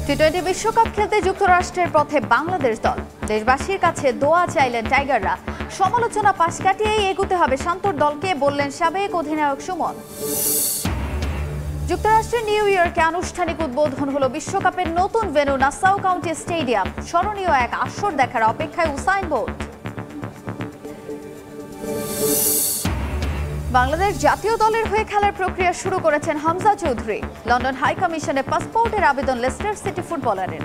টি-20 বিশ্বকাপ খেলতে যুক্তরাষ্ট্রের পথে বাংলাদেশ দল। দেশবাসীর কাছে দোয়া চাইলেন টাইগাররা। সমালোচনা পাশ কাটিয়েই এগোতে হবে শান্তর দলকে, বললেন সাবেক অধিনায়ক সুমন। যুক্তরাষ্ট্রের নিউ ইয়র্কে আনুষ্ঠানিক উদ্বোধন হলো বিশ্বকাপের নতুন ভেন্যু নাসাউ কাউন্টি স্টেডিয়াম। স্মরণীয় এক আসর দেখার অপেক্ষায় উসাইন বোল্ট। বাংলাদেশ জাতীয় দলের হয়ে খেলার প্রক্রিয়া শুরু করেছেন হামজা চৌধুরী। লন্ডন হাই কমিশনে পাসপোর্টের আবেদন লেস্টার সিটি ফুটবলারের।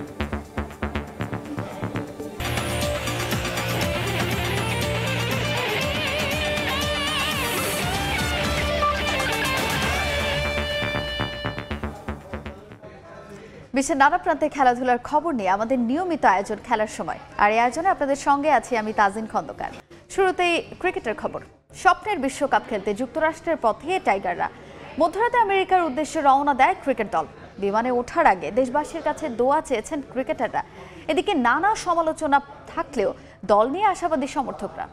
বিশ্বের নানা প্রান্তে খেলাধুলার খবর নিয়ে আমাদের নিয়মিত আয়োজন খেলার সময়। আর এই আয়োজনে আপনাদের সঙ্গে আছি আমি তাজিন খন্দকার। শুরুতেই ক্রিকেটের খবর। স্বপ্নের বিশ্বকাপ খেলতে যুক্তরাষ্ট্রের পথে টাইগাররা। মধ্যরাতে আমেরিকার উদ্দেশ্যে রওনা দেয় ক্রিকেট দল। বিমানে ওঠার আগে দেশবাসীর কাছে দোয়া চেয়েছেন ক্রিকেটাররা। এদিকে নানা সমালোচনা থাকলেও দল নিয়ে আশাবাদী সমর্থকরা।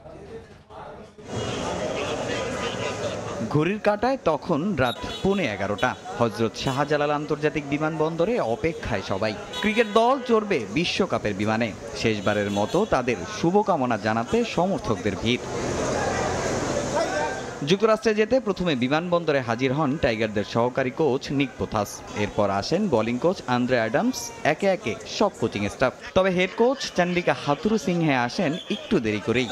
ঘড়ির কাঁটায় তখন রাত 11:15। হযরত শাহজালাল আন্তর্জাতিক বিমানবন্দরে অপেক্ষায় সবাই। ক্রিকেট দল চড়বে বিশ্বকাপের বিমানে। শেষবারের মতো তাদের শুভকামনা জানাতে সমর্থকদের ভিড়। যুক্তরাষ্ট্রে যেতে প্রথমে বিমানবন্দরে হাজির হন টাইগারদের সহকারী কোচ নিক পোথাস। এরপর আসেন বোলিং কোচ আন্দ্রে অ্যাডামস, একে একে সব কোচিং স্টাফ। তবে হেড কোচ চন্ডিকা হাথুরু সিংহে আসেন একটু দেরি করেই।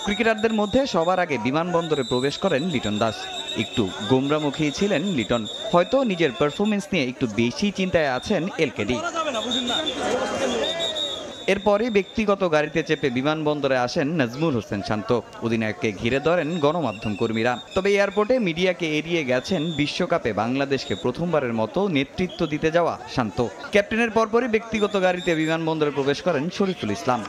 ক্রিকেটারদের মধ্যে সবার আগে বিমানবন্দরে প্রবেশ করেন লিটন দাস। একটু গোমরামুখী ছিলেন লিটন। হয়তো নিজের পারফরমেন্স নিয়ে একটু বেশি চিন্তায় আছেন এলকেডি। এরপরে ব্যক্তিগত গাড়িতে চেপে বিমানবন্দরে আসেন নাজমুল হোসেন শান্ত। অধিনায়ককে ঘিরে ধরেন গণমাধ্যম কর্মীরা। তবে এয়ারপোর্টে মিডিয়াকে এড়িয়ে গেছেন বিশ্বকাপে বাংলাদেশকে প্রথমবারের মতো নেতৃত্ব দিতে যাওয়া শান্ত। ক্যাপ্টেনের পরপরই ব্যক্তিগত গাড়িতে বিমানবন্দরে প্রবেশ করেন শরীফুল ইসলাম।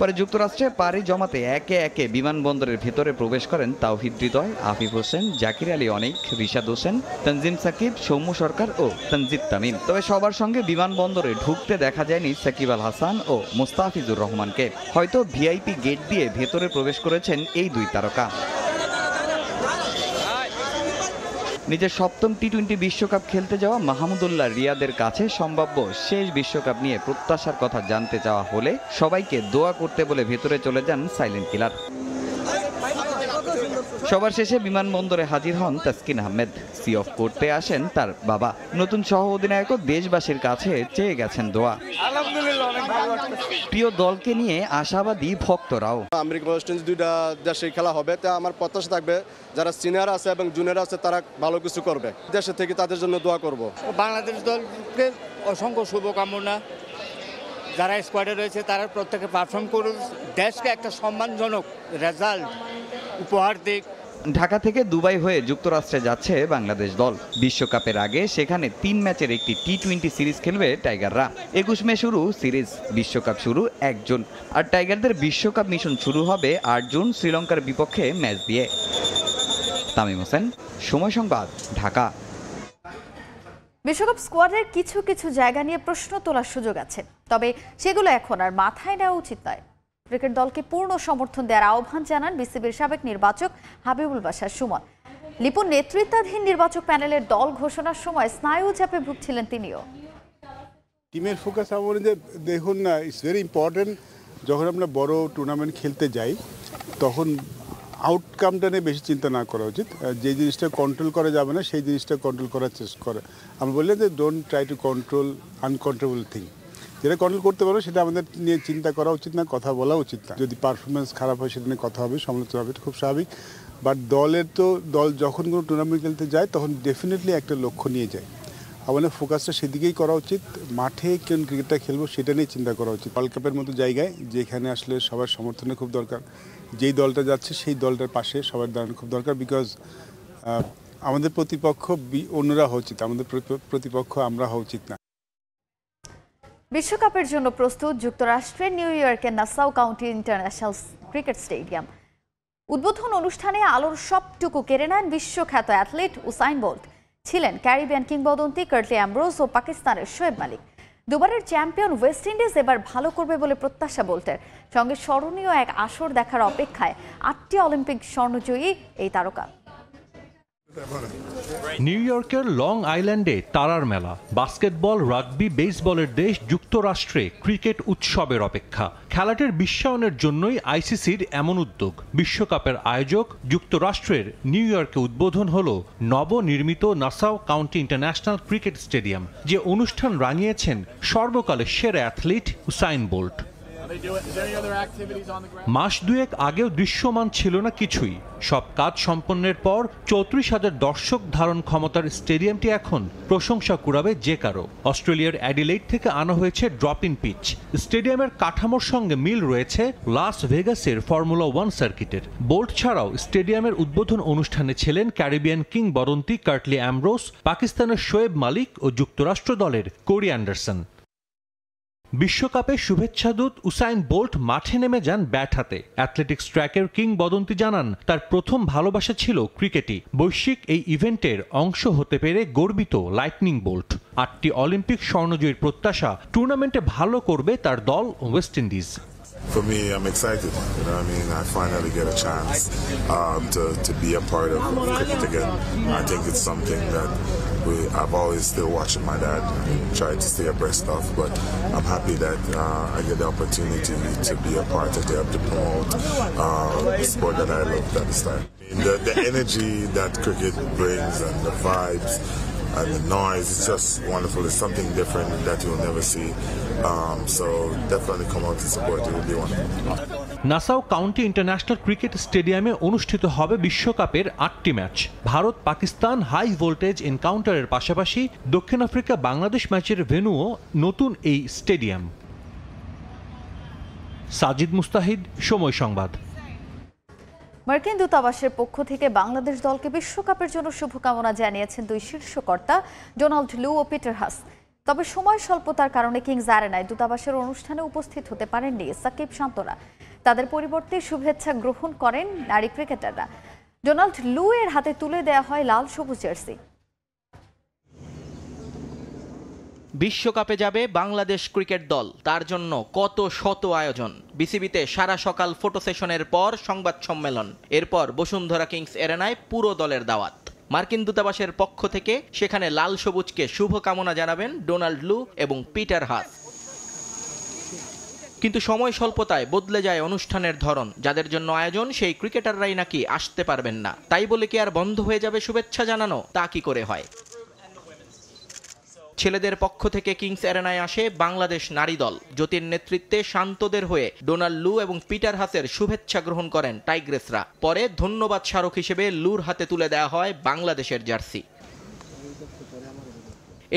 পরে যুক্তরাষ্ট্রে পাড়ি জমাতে একে একে বিমানবন্দরের ভেতরে প্রবেশ করেন তাওহিদ হৃদয়, আফিফ হোসেন, জাকির আলী অনেক, রিশাদ হোসেন, তানজিম সাকিব, সৌম্য সরকার ও তানজিদ তামিম। তবে সবার সঙ্গে বিমানবন্দরে ঢুকতে দেখা যায়নি সাকিব আল হাসান ও মোস্তাফিজুর রহমানকে। হয়তো ভিআইপি গেট দিয়ে ভেতরে প্রবেশ করেছেন এই দুই তারকা। নিজের সপ্তম টি-20 বিশ্বকাপ খেলতে যাওয়া মাহমুদুল্লাহ রিয়াদের কাছে সম্ভাব্য শেষ বিশ্বকাপ নিয়ে প্রত্যাশার কথা জানতে চাওয়া হলে সবাইকে দোয়া করতে বলে ভেতরে চলে যান সাইলেন্ট কিলার। সবার শেষে বিমানবন্দরে হাজির হন তাসকিন আহমেদ। সি অফ করতে আসেন তার বাবা। নতুন সহ অধিনায়কও দেশবাসীর কাছে চেয়ে গেছেন দোয়া। প্রিয় দলকে নিয়ে আশাবাদী ভক্তরাও। আমেরিকা ওয়েস্ট ইন্ডিজ দুইটা দেশে খেলা হবে, তা আমার প্রত্যাশা থাকবে যারা সিনিয়র আছে এবং জুনিয়র আছে তারা ভালো কিছু করবে। দেশে থেকে তাদের জন্য দোয়া করব। বাংলাদেশ দলকে অসংখ্য শুভকামনা। যারা স্কোয়াডে রয়েছে তারা প্রত্যেকে পারফর্ম করুক, দেশকে একটা সম্মানজনক রেজাল্ট উপহার দিক। ঢাকা থেকে দুবাই হয়ে যুক্তরাষ্ট্রে যাচ্ছে বাংলাদেশ দল। বিশ্বকাপের আগে সেখানে 3 ম্যাচের একটি টি-20 সিরিজ খেলবে টাইগাররা। 21 মে শুরু সিরিজ। বিশ্বকাপ শুরু 1 জুন। আর টাইগারদের বিশ্বকাপ মিশন শুরু হবে 8 জুন শ্রীলঙ্কার বিপক্ষে ম্যাচ দিয়ে। তামিম হোসেন, সময় সংবাদ, ঢাকা। বিশ্বকাপ স্কোয়াডের কিছু কিছু জায়গা নিয়ে প্রশ্ন তোলার সুযোগ আছে, তবে সেগুলো এখন আর মাথায় নেওয়া উচিত নয়। ক্রিকেট দলকে পূর্ণ সমর্থন দেওয়ার আহ্বান জানান বিসিবির সাবেক নির্বাচক হাবিবুল বাশার সুমন। লিপুন নেতৃত্বাধীন নির্বাচক প্যানেলের দল ঘোষণার সময় স্নায়ু চাপে ভুগছিলেন তিনিও। টিমের ফোকাস আমাদের দেখুন না, ইটস ভেরি ইম্পর্টেন্ট। যখন আমরা বড় টুর্নামেন্ট খেলতে যাই তখন আউটকামটা নিয়ে বেশি চিন্তা না করা উচিত। যে জিনিসটা কন্ট্রোল করা যাবে না সেই জিনিসটা কন্ট্রোল করার চেষ্টা করে। আমরা বললাম যে don't try to control uncontrollable thing. যেটা কন্ট্রোল করতে পারো সেটা আমাদের নিয়ে চিন্তা করা উচিত না, কথা বলা উচিত না। যদি পারফরমেন্স খারাপ হয় সেটা নিয়ে কথা হবে, সমালোচনা হবে, খুব স্বাভাবিক। বাট দল যখন কোনো টুর্নামেন্ট খেলতে যায় তখন ডেফিনেটলি একটা লক্ষ্য নিয়ে যায়। আমাদের ফোকাসটা সেদিকেই করা উচিত। মাঠে কোন ক্রিকেটটা খেলবো সেটা নিয়ে চিন্তা করা উচিত। ওয়ার্ল্ড কাপের মতো জায়গায় যেখানে আসলে সবার সমর্থনের খুব দরকার। যেই দলটা যাচ্ছে সেই দলটার পাশে সবার দাঁড়ানো খুব দরকার। বিকজ আমাদের প্রতিপক্ষ অন্যরা হওয়া উচিত, আমাদের প্রতিপক্ষ আমরা হওয়া উচিত না। বিশ্বকাপের জন্য প্রস্তুত যুক্তরাষ্ট্রের নিউ ইয়র্কের Nassau County International Cricket stadium. উদ্বোধন অনুষ্ঠানে আলোর সবটুকু কেড়ে নেন বিশ্বখ্যাত অ্যাথলিট উসাইন বোল্ট। ছিলেন ক্যারিবিয়ান কিংবদন্তি কার্টলি অ্যামব্রোজ ও পাকিস্তানের শোয়েব মালিক। দুবারের চ্যাম্পিয়ন ওয়েস্ট ইন্ডিজ এবার ভালো করবে বলে প্রত্যাশা বোল্টের। সঙ্গে স্মরণীয় এক আসর দেখার অপেক্ষায় 8টি অলিম্পিক স্বর্ণজয়ী এই তারকা। নিউ ইয়র্কের লং আইল্যান্ডে তারার মেলা, বাস্কেটবল, রাগবি, বেসবলের দেশ যুক্তরাষ্ট্রে ক্রিকেট উৎসবের অপেক্ষা। খেলাটির বিশ্বায়নের জন্যই আইসিসির এমন উদ্যোগ। বিশ্বকাপের আয়োজক যুক্তরাষ্ট্রের নিউ ইয়র্কে উদ্বোধন হল নবনির্মিত Nassau County International Cricket Stadium, যে অনুষ্ঠান রাঙিয়েছেন সর্বকালের সেরা অ্যাথলিট উসাইন বোল্ট। মাস দুয়েক আগেও দৃশ্যমান ছিল না কিছুই। সব কাজ সম্পন্নের পর ৩৪,০০০ দর্শক ধারণ ক্ষমতার স্টেডিয়ামটি এখন প্রশংসা কুড়াবে যে কারো। অস্ট্রেলিয়ার অ্যাডিলেইড থেকে আনা হয়েছে ড্রপ ইন পিচ। স্টেডিয়ামের কাঠামোর সঙ্গে মিল রয়েছে লাস ভেগাসের ফর্মুলা 1 সার্কিটের। বোল্ট ছাড়াও স্টেডিয়ামের উদ্বোধন অনুষ্ঠানে ছিলেন ক্যারিবিয়ান কিংবদন্তি কার্টলি অ্যামব্রোস, পাকিস্তানের শোয়েব মালিক ও যুক্তরাষ্ট্র দলের কোরি অ্যান্ডারসন। বিশ্বকাপে শুভেচ্ছাদূত উসাইন বোল্ট মাঠে নেমে যান ব্যাট হাতে। অ্যাথলেটিক্স ট্র্যাকের কিংবদন্তি জানান, তার প্রথম ভালোবাসা ছিল ক্রিকেটই। বৈশ্বিক এই ইভেন্টের অংশ হতে পেরে গর্বিত লাইটনিং বোল্ট। ৮টি অলিম্পিক স্বর্ণজয়ীর প্রত্যাশা, টুর্নামেন্টে ভালো করবে তার দল West Indies. For me, I'm excited. You know what I mean? I finally get a chance to be a part of cricket again. I think it's something that I've always still watching my dad and tried to stay abreast of, but I'm happy that I get the opportunity to be a part of it, to promote the sport that I love at this time. The energy that cricket brings and the vibes and the noise, it's just wonderful. It's something different that you'll never see. So definitely come out to support. It will be wonderful. Nassau County International Cricket স্টেডিয়ামে অনুষ্ঠিত হবে বিশ্বকাপের ৮টি match. Bharat Pakistan high voltage এনকাউন্টারের পাশাপাশি দক্ষিণ Africa Bangladesh ম্যাচের ভেন্যুও নতুন এই স্টেডিয়াম। সাজিদ মুস্তাহিদ, সময় সংবাদ। মার্কিন দূতাবাসের পক্ষ থেকে বাংলাদেশ দলকে বিশ্বকাপের জন্য শুভকামনা জানিয়েছেন দুই শীর্ষ কর্তা ডোনাল্ড লু ও পিটার হাস। তবে সময় স্বল্পতার কারণে কিংস আরেনায় দূতাবাসের অনুষ্ঠানে উপস্থিত হতে পারেননি সাকিব শান্তরা। তাদের পরিবর্তে শুভেচ্ছা গ্রহণ করেন নারী ক্রিকেটাররা। ডোনাল্ড লু এর হাতে তুলে দেওয়া হয় লাল সবুজ জার্সি। বিশ্বকাপে যাবে বাংলাদেশ ক্রিকেট দল, তার জন্য কত শত আয়োজন। বিসিবিতে সারা সকাল ফটো সেশনের পর সংবাদ সম্মেলন, এরপর বসুন্ধরা কিংস এরেনায় পুরো দলের দাওয়াত। মার্কিন দূতাবাসের পক্ষ থেকে সেখানে লাল সবুজকে শুভকামনা জানাবেন ডোনাল্ড লু এবং পিটার হাস। কিন্তু সময় স্বল্পতায় বদলে যায় অনুষ্ঠানের ধরন। যাদের জন্য আয়োজন সেই ক্রিকেটাররাই নাকি আসতে পারবেন না। তাই বলে কি আর বন্ধ হয়ে যাবে শুভেচ্ছা জানানো? তা কি করে হয়? ছেলেদের পক্ষ থেকে কিংস এরেনায় আসে বাংলাদেশ নারী দল। জ্যোতির নেতৃত্বে শান্তদের হয়ে ডোনাল্ড লু এবং পিটার হাসের শুভেচ্ছা গ্রহণ করেন টাইগ্রেসরা। পরে ধন্যবাদ স্মারক হিসেবে লুর হাতে তুলে দেওয়া হয় বাংলাদেশের জার্সি।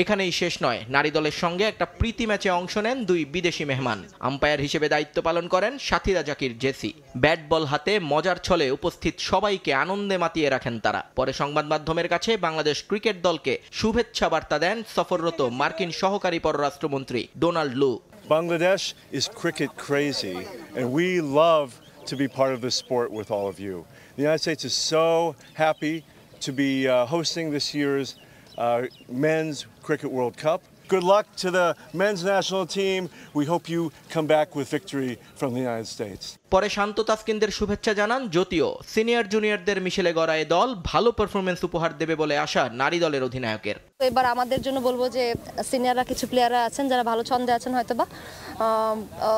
এখানেই শেষ নয়, নারী দলের সঙ্গে একটা প্রীতি ম্যাচে অংশ নেন দুই বিদেশি মেহমান। আম্পায়ার হিসেবে দায়িত্ব পালন করেন সাথীরা জাকির জেসি। ব্যাট বল হাতে মজার ছলে উপস্থিত সবাইকে আনন্দে মাতিয়ে রাখেন তারা। পরে সংবাদ মাধ্যমের কাছে বাংলাদেশ ক্রিকেট দলকে শুভেচ্ছা বার্তা দেন সফররত মার্কিন সহকারী পররাষ্ট্রমন্ত্রী ডোনাল্ড লু। Bangladesh is cricket crazy and we love to be part of this sport with all of you. The United States is so happy to be hosting this year's Men's Cricket World Cup. Good luck to the men's national team. We hope you come back with victory from the United States. পরে শান্ত তাসকিনদের শুভেচ্ছা জানান জ্যোতিও। Senior জুনিয়রদের মিশেলে গড়ায় দল ভালো performance উপহার দেবে বলে আশা নারী দলের অধিনায়কের। এবার আমাদের জন্য বলবো যে সিনিয়ররা কিছু প্লেয়াররা আছেন যারা ভালো ছন্দে আছেন হয়তোবা।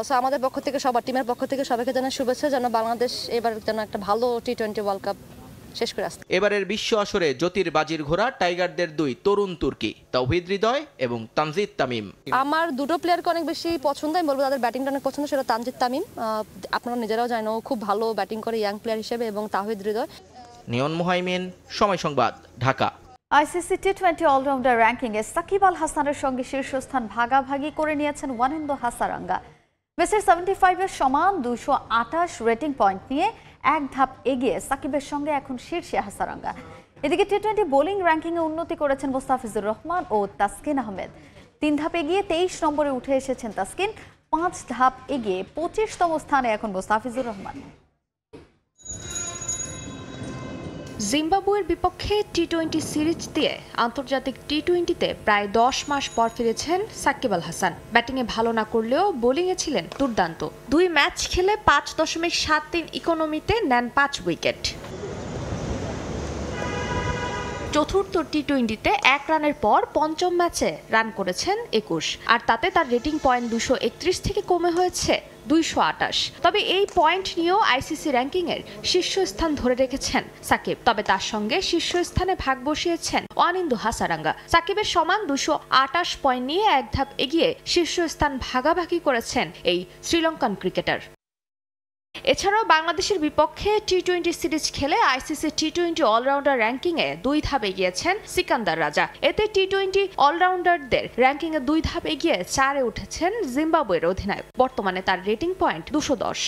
সো আমাদের পক্ষ থেকে সবার টিমের পক্ষ থেকে সবাইকে জানাই শুভেচ্ছা, যেন বাংলাদেশ এবার যেন একটা ভালো T20 ওয়ার্ল্ড কাপ শেষ করে আসতে। এবারের বিশ্ব আসরে জ্যোতির বাজির ঘোড়া টাইগারদের দুই তরুণ তুর্কি, তাওহিদ হৃদয় এবং তানজিদ তামিম। আমার দুটো প্লেয়ারকে অনেক বেশি পছন্দ, আমি বলবো তাদের ব্যাটিংটা অনেক পছন্দ। সেটা তানজিদ তামিম, আপনারা নিজেরাও জানেন ও খুব ভালো ব্যাটিং করে ইয়াং প্লেয়ার হিসেবে, এবং তাওহিদ হৃদয়। নিয়ন মুহাইমিন, সময় সংবাদ, ঢাকা। আইসিসি টি20 অলরাউন্ডার র্যাঙ্কিংয়ে সাকিব আল হাসানের সঙ্গে শীর্ষস্থান ভাগাভাগি করে নিয়েছেন ওয়ানিন্দো হাসারাঙ্গা। মেসির 75-এর সমান 228 রেটিং পয়েন্ট নিয়ে এক ধাপ এগিয়ে সাকিবের সঙ্গে এখন শীর্ষে হাসারাঙ্গা। এদিকে টি20 বোলিং র্যাঙ্কিংয়ে উন্নতি করেছেন মোস্তাফিজুর রহমান ও তাসকিন আহমেদ। 3 ধাপ এগিয়ে 23 নম্বরে উঠে এসেছেন তাসকিন। 5 ধাপ এগিয়ে 25তম স্থানে এখন মোস্তাফিজুর রহমান। জিম্বাবুয়ের বিপক্ষে টি20 সিরিজ দিয়ে আন্তর্জাতিক টি20তে প্রায় 10 মাস পর ফিরেছেন সাকিব আল হাসান। ব্যাটিংয়ে ভালো না করলেও বোলিংয়ে ছিলেন দুর্দান্ত। 2 ম্যাচ খেলে 5.73 ইকোনমিতে নেন 5 উইকেট। চতুর্থ টি-20তে 1 রানের পর পঞ্চম ম্যাচে রান করেছেন 21, আর তাতে তার রেটিং পয়েন্ট 231 থেকে কমে হয়েছে 228। তবে এই পয়েন্ট নিয়েও আইসিসি র্যাঙ্কিংয়ের শীর্ষস্থান ধরে রেখেছেন সাকিব। তবে তার সঙ্গে শীর্ষস্থানে ভাগ বসিয়েছেন ওয়ানিন্দু হাসারাঙ্গা। সাকিবের সমান 228 পয়েন্ট নিয়ে এক ধাপ এগিয়ে শীর্ষস্থান ভাগাভাগি করেছেন এই শ্রীলঙ্কান ক্রিকেটার। এছাড়াও বাংলাদেশের বিপক্ষে টি-20 সিরিজ খেলে আইসিসি টি-20 অলরাউন্ডার র্যাঙ্কিংয়ে 2 ধাপ এগিয়েছেন সিকান্দার রাজা। এতে টি-20 অলরাউন্ডারদের র্যাঙ্কিংয়ে 2 ধাপ এগিয়ে 4-এ উঠেছেন জিম্বাবুয়ের অধিনায়ক। বর্তমানে তার রেটিং পয়েন্ট 210।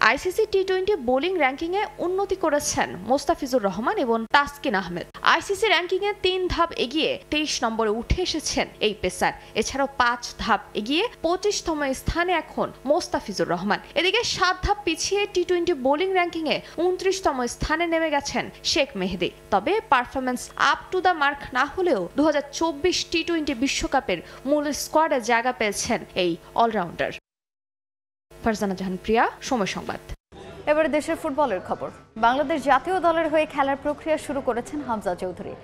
আইসিসি টি-20 বোলিং র্যাঙ্কিংয়ে উন্নতি করেছেন মোস্তাফিজুর রহমান এবং তাসকিন আহমেদ। আইসিসি র্যাঙ্কিংয়ে 3 ধাপ এগিয়ে 23 নম্বরে উঠে এসেছেন এই পেসার। এছাড়াও 5 ধাপ এগিয়ে 25তম স্থানে এখন মোস্তাফিজুর রহমান। এদিকে 7 ধাপ পিছিয়ে টি-20 বোলিং র্যাঙ্কিংয়ে 29তম স্থানে নেমে গেছেন শেখ মেহেদী। তবে performance up to the mark না হলেও 2024 টি-20 বিশ্বকাপের মূল স্কোয়াডে জায়গা পেয়েছেন এই অলরাউন্ডার। ফারজানা জাহান প্রিয়া, সময় সংবাদ। এবারে দেশের ফুটবলের খবর। বাংলাদেশ জাতীয় দলের হয়ে খেলার প্রক্রিয়া শুরু করেছেন হামজা চৌধুরী।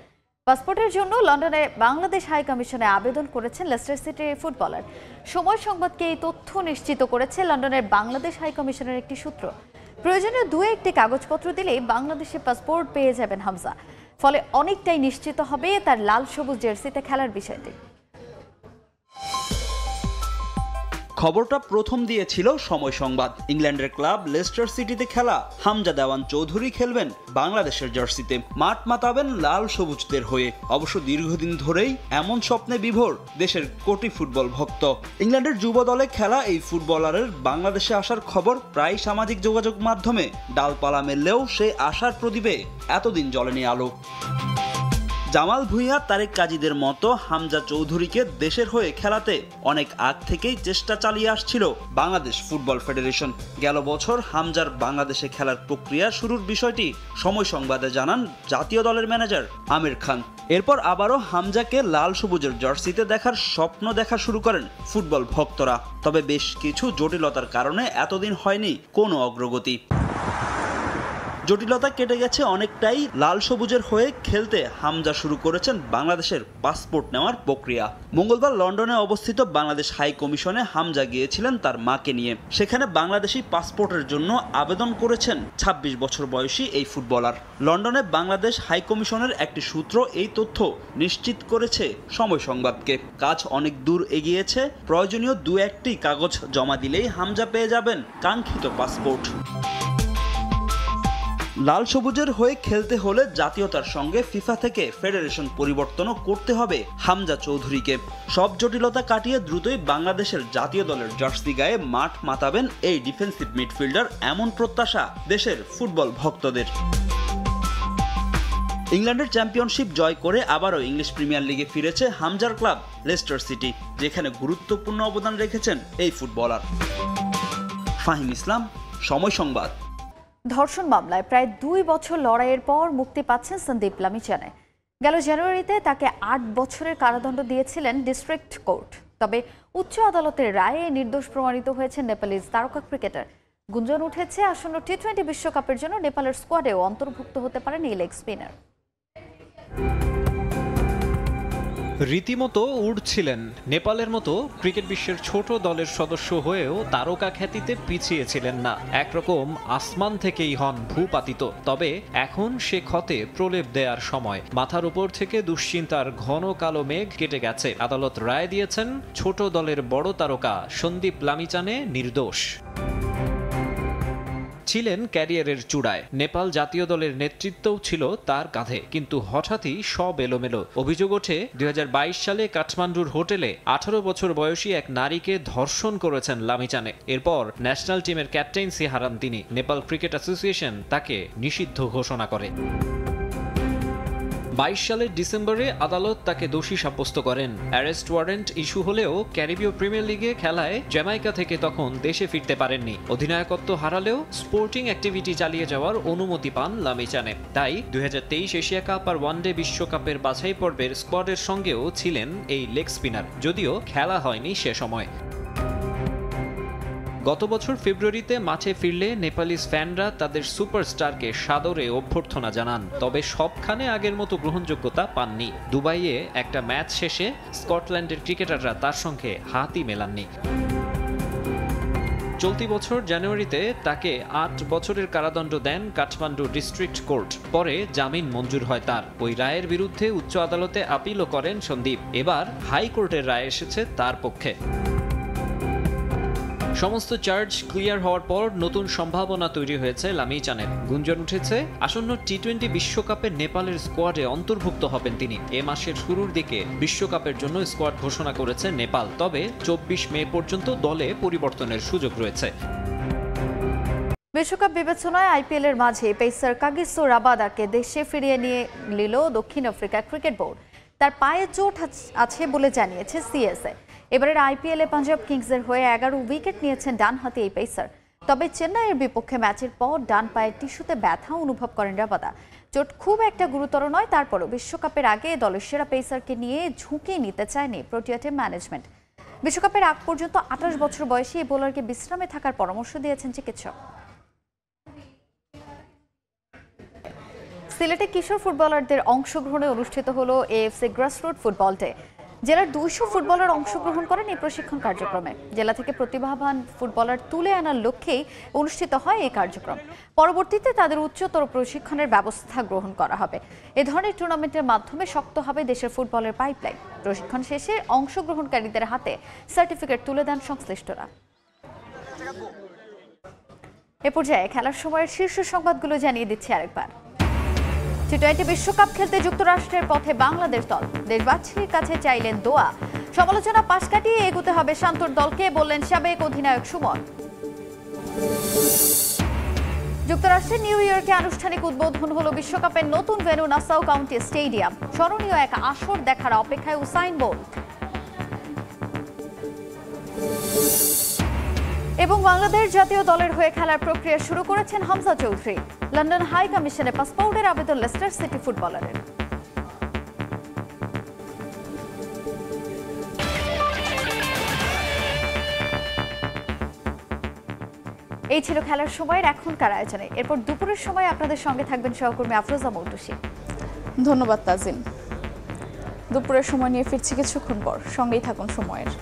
পাসপোর্টের জন্য লন্ডনে বাংলাদেশ হাই কমিশনে আবেদন করেছেন লেস্টার সিটির ফুটবলার। সময় সংবাদকে এই তথ্য নিশ্চিত করেছে লন্ডনের বাংলাদেশ হাই কমিশনের একটি সূত্র। প্রয়োজনীয় 2-1টি কাগজপত্র দিলেই বাংলাদেশে পাসপোর্ট পেয়ে যাবেন হামজা। ফলে অনেকটাই নিশ্চিত হবে তার লাল সবুজ জার্সিতে খেলার বিষয়টি। খবরটা প্রথম দিয়েছিল সময় সংবাদ। ইংল্যান্ডের ক্লাব লেস্টার সিটিতে খেলা হামজা দেওয়ান চৌধুরী খেলবেন বাংলাদেশের জার্সিতে, মাঠ মাতাবেন লাল সবুজদের হয়ে। অবশ্য দীর্ঘদিন ধরেই এমন স্বপ্নে বিভোর দেশের কোটি ফুটবল ভক্ত। ইংল্যান্ডের যুব দলে খেলা এই ফুটবলারের বাংলাদেশে আসার খবর প্রায় সামাজিক যোগাযোগ মাধ্যমে ডালপালা মেললেও সে আশার প্রদীপে এতদিন জ্বলেনি আলো। জামাল ভুঁইয়া, তারেক কাজীদের মতো হামজা চৌধুরীকে দেশের হয়ে খেলাতে অনেক আগ থেকেই চেষ্টা চালিয়ে আসছিল বাংলাদেশ ফুটবল ফেডারেশন। গেল বছর হামজার বাংলাদেশে খেলার প্রক্রিয়া শুরুর বিষয়টি সময় সংবাদে জানান জাতীয় দলের ম্যানেজার আমির খান। এরপর আবারও হামজাকে লাল সবুজের জার্সিতে দেখার স্বপ্ন দেখা শুরু করেন ফুটবল ভক্তরা। তবে বেশ কিছু জটিলতার কারণে এতদিন হয়নি কোনো অগ্রগতি। জটিলতা কেটে গেছে অনেকটাই। লাল সবুজের হয়ে খেলতে হামজা শুরু করেছেন বাংলাদেশের পাসপোর্ট নেওয়ার প্রক্রিয়া। মঙ্গলবার লন্ডনে অবস্থিত বাংলাদেশ হাই কমিশনে হামজা গিয়েছিলেন তার মাকে নিয়ে। সেখানে বাংলাদেশি পাসপোর্টের জন্য আবেদন করেছেন 26 বছর বয়সী এই ফুটবলার। লন্ডনে বাংলাদেশ হাই কমিশনের একটি সূত্র এই তথ্য নিশ্চিত করেছে সময় সংবাদকে। কাজ অনেক দূর এগিয়েছে। প্রয়োজনীয় 2-1টি কাগজ জমা দিলেই হামজা পেয়ে যাবেন কাঙ্ক্ষিত পাসপোর্ট। লাল সবুজের হয়ে খেলতে হলে জাতীয়তার সঙ্গে ফিফা থেকে ফেডারেশন পরিবর্তনও করতে হবে হামজা চৌধুরীকে। সব জটিলতা কাটিয়ে দ্রুতই বাংলাদেশের জাতীয় দলের জার্সি গায়ে মাঠ মাতাবেন এই ডিফেন্সিভ মিডফিল্ডার, এমন প্রত্যাশা দেশের ফুটবল ভক্তদের। ইংল্যান্ডের চ্যাম্পিয়নশিপ জয় করে আবারও ইংলিশ প্রিমিয়ার লিগে ফিরেছে হামজার ক্লাব লেস্টার সিটি, যেখানে গুরুত্বপূর্ণ অবদান রেখেছেন এই ফুটবলার। ফাহিম ইসলাম, সময় সংবাদ। ধর্ষণ মামলায় প্রায় 2 বছর লড়াইয়ের পর মুক্তি পাচ্ছেন সন্দীপ লামিচানে। গেল জানুয়ারিতে তাকে 8 বছরের কারাদণ্ড দিয়েছিলেন ডিস্ট্রিক্ট কোর্ট। তবে উচ্চ আদালতের রায়ে নির্দোষ প্রমাণিত হয়েছেন নেপালিজ তারকা ক্রিকেটার। গুঞ্জন উঠেছে আসন্ন টি-20 বিশ্বকাপের জন্য নেপালের স্কোয়াডেও অন্তর্ভুক্ত হতে পারেন এই লেগ স্পিনার। রীতিমতো উড়ছিলেন। নেপালের মতো ক্রিকেট বিশ্বের ছোট দলের সদস্য হয়েও তারকা খ্যাতিতে পিছিয়ে ছিলেন না। একরকম আসমান থেকেই হন ভূপাতিত। তবে এখন সে ক্ষতে প্রলেপ দেওয়ার সময়। মাথার উপর থেকে দুশ্চিন্তার ঘন কালো মেঘ কেটে গেছে। আদালত রায় দিয়েছেন ছোট দলের বড় তারকা সন্দীপ লামিচানে নির্দোষ। ছিলেন ক্যারিয়ারের চূড়ায়। নেপাল জাতীয় দলের নেতৃত্বও ছিল তার কাঁধে, কিন্তু হঠাৎই সব এলোমেলো। অভিযোগ ওঠে 2022 সালে কাঠমান্ডুর হোটেলে 18 বছর বয়সী এক নারীকে ধর্ষণ করেছেন লামিচানে। এরপর ন্যাশনাল টিমের ক্যাপ্টেন্সি হারান তিনি। নেপাল ক্রিকেট অ্যাসোসিয়েশন তাকে নিষিদ্ধ ঘোষণা করে। 22 সালের ডিসেম্বরে আদালত তাকে দোষী সাব্যস্ত করেন। অ্যারেস্ট ওয়ারেন্ট ইস্যু হলেও ক্যারিবীয় প্রিমিয়ার লিগে খেলায় জ্যামাইকা থেকে তখন দেশে ফিরতে পারেননি। অধিনায়কত্ব হারালেও স্পোর্টিং অ্যাক্টিভিটি চালিয়ে যাওয়ার অনুমতি পান লামিচানে। তাই 2023 এশিয়া কাপ আর ওয়ানডে বিশ্বকাপের বাছাই পর্বের স্কোয়াডের সঙ্গেও ছিলেন এই লেগ স্পিনার, যদিও খেলা হয়নি সে সময়। গত বছর ফেব্রুয়ারিতে মাঠে ফিরলে নেপালিস ফ্যানরা তাদের সুপারস্টারকে সাদরে অভ্যর্থনা জানান, তবে সবখানে আগের মতো গ্রহণযোগ্যতা পাননি। দুবাইয়ে একটা ম্যাচ শেষে স্কটল্যান্ডের ক্রিকেটাররা তার সঙ্গে হাতই মেলাননি। চলতি বছর জানুয়ারিতে তাকে 8 বছরের কারাদণ্ড দেন কাঠমান্ডু ডিস্ট্রিক্ট কোর্ট। পরে জামিন মঞ্জুর হয় তার। ওই রায়ের বিরুদ্ধে উচ্চ আদালতে আপিলও করেন সন্দীপ। এবার হাইকোর্টের রায় এসেছে তার পক্ষে। সমস্ত চার্জ ক্লিয়ার হওয়ার পর নতুন সম্ভাবনা তৈরি হয়েছে লামিচানের। গুঞ্জন উঠেছে আসন্ন টি-20 বিশ্বকাপে নেপালের স্কোয়াডে অন্তর্ভুক্ত হবেন তিনি। এ মাসের শুরুর দিকে বিশ্বকাপের জন্য স্কোয়াড ঘোষণা করেছে নেপাল, তবে 24 মে পর্যন্ত দলে পরিবর্তনের সুযোগ রয়েছে। বিশ্বকাপ বিবেচনায় আইপিএল এর মাঝে পেসার কাগিসো রাবাদাকে দেশে ফিরিয়ে নিয়ে নিল দক্ষিণ আফ্রিকা ক্রিকেট বোর্ড। তার পায়ে চোট আছে বলে জানিয়েছে সিএসএ। এবারের আইপিএলে পাঞ্জাব কিংসের হয়ে 11 উইকেট নিয়েছেন ডানহাতি এই পেসার। তবে চেন্নাইয়ের বিপক্ষে ম্যাচের পর ডান পায়ের টিস্যুতে ব্যথা অনুভব করেন রাবাদা। চোট খুব একটা গুরুতর নয়, তারপরও বিশ্বকাপের আগে দলের সেরা পেসারকে নিয়ে ঝুঁকি নিতে চায়নি প্রোটিয়া টিম ম্যানেজমেন্ট। বিশ্বকাপের আগ পর্যন্ত 28 বছর বয়সী এই বোলারকে বিশ্রামে থাকার পরামর্শ দিয়েছেন চিকিৎসক। সিলেটে কিশোর ফুটবলারদের অংশগ্রহণে অনুষ্ঠিত হলো এএফসি গ্রাসরুট ফুটবল ডে। জেলার 200 ফুটবলার অংশগ্রহণ করেন এই প্রশিক্ষণ কার্যক্রমে। জেলা থেকে প্রতিভাবান ফুটবলার তুলে আনার লক্ষ্যেই অনুষ্ঠিত হয় এই কার্যক্রম। পরবর্তীতে তাদের উচ্চতর প্রশিক্ষণের ব্যবস্থা গ্রহণ করা হবে। এ ধরনের টুর্নামেন্টের মাধ্যমে শক্ত হবে দেশের ফুটবলের পাইপলাইন। প্রশিক্ষণ শেষে অংশগ্রহণকারীদের হাতে সার্টিফিকেট তুলে দেন সংশ্লিষ্টরা। এ পর্যায়ে খেলার সময়ের শীর্ষ সংবাদগুলো জানিয়ে দিচ্ছি আরেকবার। টি-20 বিশ্বকাপ খেলতে যুক্তরাষ্ট্রের পথে বাংলাদেশ দল। দেশবাসীর কাছে চাইলেন দোয়া। সমালোচনা পাশ কাটিয়ে এগোতে হবে শান্তর দলকে, বললেন সাবেক অধিনায়ক সুমন। যুক্তরাষ্ট্রের নিউ ইয়র্কে আনুষ্ঠানিক উদ্বোধন হলো বিশ্বকাপের নতুন ভেন্যু নাসাউ কাউন্টি স্টেডিয়াম। স্মরণীয় এক আসর দেখার অপেক্ষায় উসাইন বোল্ট। এবং বাংলাদেশ জাতীয় দলের হয়ে খেলার প্রক্রিয়া শুরু করেছেন হামজা চৌধুরী। লন্ডন হাই কমিশনে পাসপোর্টের আবেদন লেস্টার সিটি ফুটবলারের। এই ছিল খেলার সময়ের এখনকার আয়োজনে। এরপর দুপুরের সময় আপনাদের সঙ্গে থাকবেন সহকর্মী আফরোজা মৌটুসী। ধন্যবাদ তাজিন। দুপুরের সময় নিয়ে ফিরছি কিছুক্ষণ পর, সঙ্গেই থাকুন সময়ের।